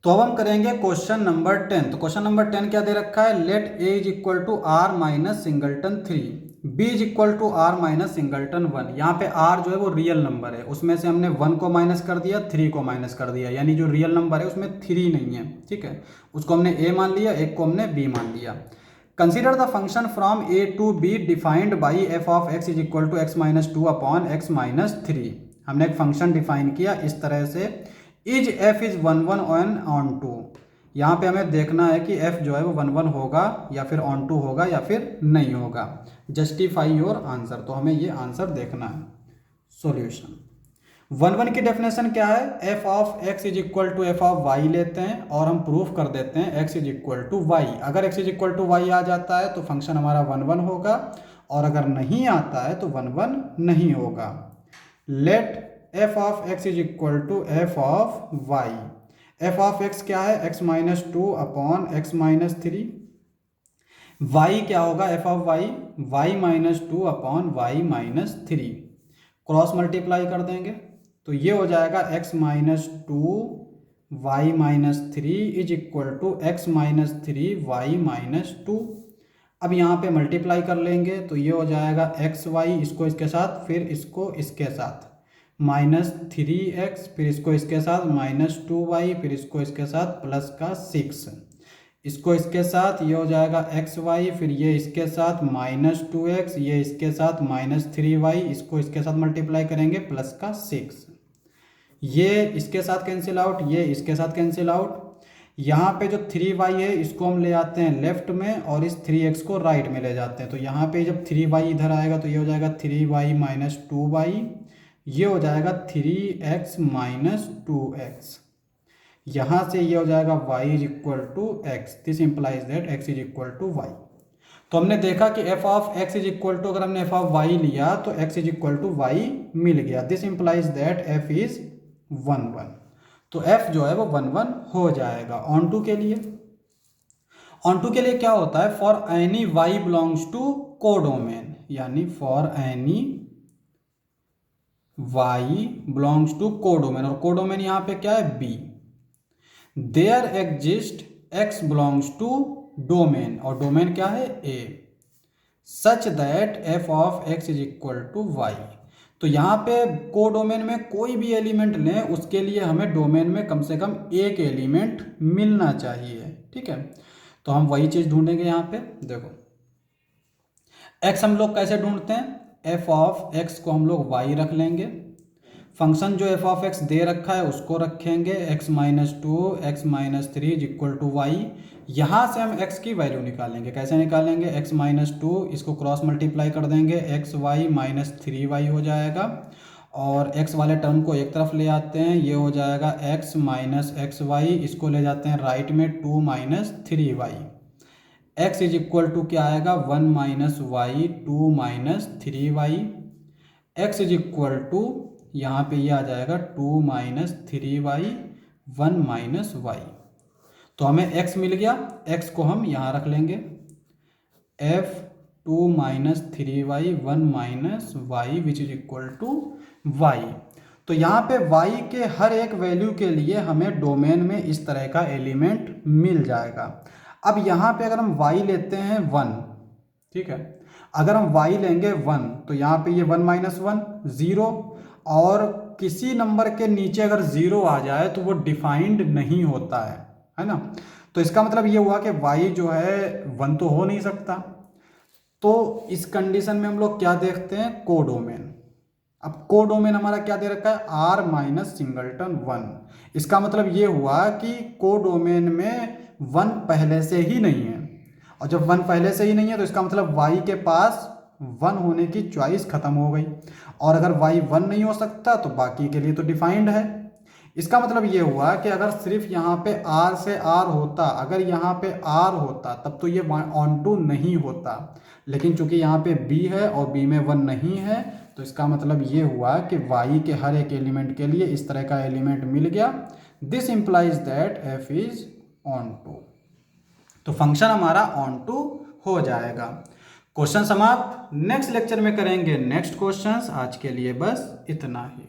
तो अब हम करेंगे क्वेश्चन नंबर 10। तो क्वेश्चन नंबर 10 क्या दे रखा है, let A is equal to R minus singleton 3, B is equal to R minus singleton 1। यहाँ पे आर जो है वो रियल नंबर है, उसमें से हमने 1 को माइनस कर दिया, 3 को माइनस कर दिया, यानी जो रियल नंबर है उसमें 3 नहीं है। ठीक है, उसको हमने ए मान लिया, एक को हमने बी मान लिया। Consider the function from A to B defined by F of X is equal to X minus 2 upon X minus 3। हमने एक फंक्शन डिफाइन किया इस तरह से, इज एफ इज 1 1 ऑन 2। यहाँ पे हमें देखना है कि f जो है वो 1 1 होगा या फिर ऑन 2 होगा या फिर नहीं होगा। जस्टिफाई योर आंसर, तो हमें ये आंसर देखना है। सॉल्यूशन 1 1 की डेफिनेशन क्या है, f of x is equal to F of y लेते हैं और हम प्रूफ कर देते हैं x is equal to y. अगर x is equal to y आ जाता है तो फंक्शन हमारा 1 1 होगा, और अगर नहीं आता है तो 1 1 नहीं होगा। Let f of x is equal to F of y। F of X क्या है, X minus 2 upon X minus 3। Y क्या होगा, F of Y, Y minus 2 upon Y minus 3। Cross multiply कर देंगे तो ये हो जाएगा X minus 2 Y minus 3 is equal to X minus 3 Y minus 2। अब यहाँ पे मल्टीप्लाई कर लेंगे तो ये हो जाएगा एक्स वाई, इसको इसके साथ, फिर इसको इसके साथ, माइनस 3x, फिर इसको इसके साथ माइनस 2y, फिर इसको इसके साथ प्लस का 6, इसको इसके साथ ये हो जाएगा xy, फिर ये इसके साथ माइनस 2x, ये इसके साथ माइनस 3y, इसको इसके साथ मल्टीप्लाई करेंगे प्लस का 6। ये इसके साथ कैंसिल आउट, ये इसके साथ कैंसिल आउट। यहाँ पे जो 3y है इसको हम ले आते हैं लेफ्ट में और इस 3x को राइट में ले जाते हैं। तो यहाँ पे जब 3y इधर आएगा तो ये हो जाएगा 3y माइनस 2y, ये हो जाएगा 3x माइनस 2x। यहाँ से ये हो जाएगा y is equal to x, this implies that x is equal to y. तो हमने देखा कि f of x is equal to, अगर हमने f ऑफ y लिया तो x is equal to y मिल गया। This implies that f is 1 1। तो f जो है वो 1 1 हो जाएगा। ऑन टू के लिए, ऑन टू के लिए क्या होता है, for any y belongs to codomain, यानी for any y belongs to codomain, और कोडोमेन यहाँ पे क्या है, b। There exist x belongs to domain, और डोमेन क्या है, a, such that f of x is equal to y। तो यहाँ पे कोडोमेन में कोई भी एलिमेंट लें उसके लिए हमें डोमेन में कम से कम एक एलिमेंट मिलना चाहिए। ठीक है, तो हम वही चीज़ ढूंढेंगे। यहाँ पे देखो x हम लोग कैसे ढूंढते हैं, f ऑफ x को हम लोग y रख लेंगे, फंक्शन जो f ऑफ x दे रखा है उसको रखेंगे, x minus 2 X minus 3 is equal to Y. यहाँ से हम x की वैल्यू निकालेंगे, कैसे निकालेंगे, x माइनस 2, इसको क्रॉस मल्टीप्लाई कर देंगे, एक्स वाई माइनस 3y हो जाएगा, और x वाले टर्म को एक तरफ ले आते हैं, ये हो जाएगा x माइनस एक्स वाई, इसको ले जाते हैं राइट में 2 minus 3y। x is equal to क्या आएगा, 1 minus y 2 minus 3y। x is equal to यहाँ पे ये आ जाएगा 2 माइनस 3y 1 माइनस वाई। तो हमें x मिल गया, x को हम यहाँ रख लेंगे, f 2 minus 3y 1 minus y which is equal to y। तो यहाँ पे y के हर एक वैल्यू के लिए हमें डोमेन में इस तरह का एलिमेंट मिल जाएगा। अब यहाँ पे अगर हम y लेते हैं 1, ठीक है, अगर हम y लेंगे 1 तो यहाँ पे ये 1 माइनस 1 0, और किसी नंबर के नीचे अगर 0 आ जाए तो वो डिफाइंड नहीं होता है ना। तो इसका मतलब ये हुआ कि y जो है 1 तो हो नहीं सकता। तो इस कंडीशन में हम लोग क्या देखते हैं, कोडोमेन। अब कोडोमेन हमारा क्या दे रखा है, r माइनस सिंगलटन 1। इसका मतलब ये हुआ कि कोडोमेन में 1 पहले से ही नहीं है, और जब 1 पहले से ही नहीं है तो इसका मतलब y के पास 1 होने की चॉइस खत्म हो गई, और अगर y 1 नहीं हो सकता तो बाकी के लिए तो डिफाइंड है। इसका मतलब ये हुआ कि अगर सिर्फ यहाँ पे r से r होता, अगर यहाँ पे r होता तब तो ये ऑन टू नहीं होता, लेकिन चूंकि यहाँ पे b है और b में 1 नहीं है तो इसका मतलब ये हुआ कि y के हर एक एलिमेंट के लिए इस तरह का एलिमेंट मिल गया। This implies that f is onto. तो फंक्शन हमारा ऑन टू हो जाएगा। क्वेश्चन समाप्त। नेक्स्ट लेक्चर में करेंगे नेक्स्ट क्वेश्चंस। आज के लिए बस इतना ही।